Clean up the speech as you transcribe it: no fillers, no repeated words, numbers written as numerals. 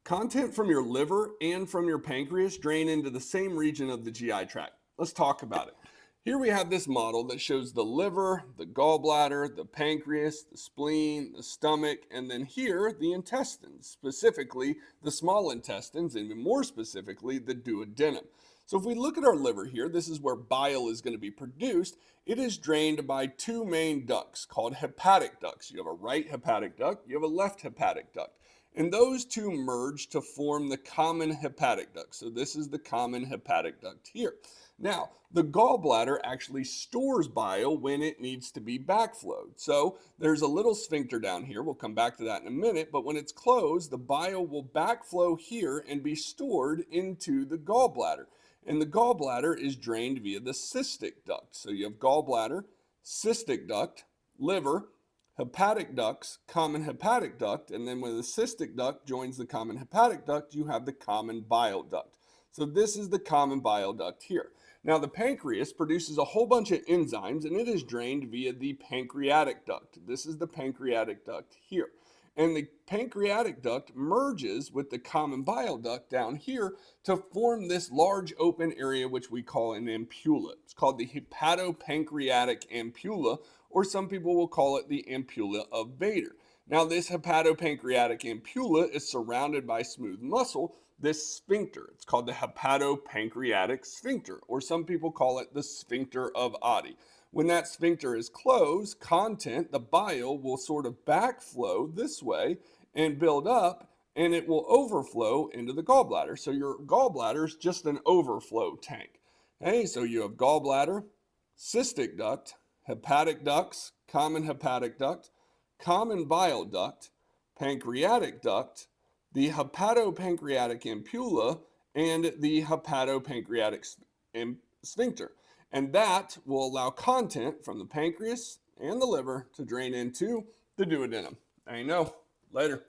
Content from your liver and from your pancreas drain into the same region of the GI tract. Let's talk about it. Here we have this model that shows the liver, the gallbladder, the pancreas, the spleen, the stomach, and then here the intestines, specifically the small intestines, and even more specifically the duodenum. So if we look at our liver here, this is where bile is going to be produced. It is drained by two main ducts called hepatic ducts. You have a right hepatic duct, you have a left hepatic duct. And those two merge to form the common hepatic duct. So this is the common hepatic duct here. Now, the gallbladder actually stores bile when it needs to be backflowed. So there's a little sphincter down here. We'll come back to that in a minute. But when it's closed, the bile will backflow here and be stored into the gallbladder. And the gallbladder is drained via the cystic duct. So you have gallbladder, cystic duct, liver, hepatic ducts, common hepatic duct, and then when the cystic duct joins the common hepatic duct, you have the common bile duct. So this is the common bile duct here. Now the pancreas produces a whole bunch of enzymes and it is drained via the pancreatic duct. This is the pancreatic duct here. And the pancreatic duct merges with the common bile duct down here to form this large open area which we call an ampulla. It's called the hepatopancreatic ampulla, or some people will call it the ampulla of Vader. Now this hepatopancreatic ampulla is surrounded by smooth muscle, this sphincter. It's called the hepatopancreatic sphincter, or some people call it the sphincter of Oddi. When that sphincter is closed, the bile will sort of backflow this way and build up, and it will overflow into the gallbladder. So your gallbladder is just an overflow tank. Okay, so you have gallbladder, cystic duct, hepatic ducts, common hepatic duct, common bile duct, pancreatic duct, the hepatopancreatic ampulla, and the hepatopancreatic sphincter. And that will allow content from the pancreas and the liver to drain into the duodenum. There you know. Later.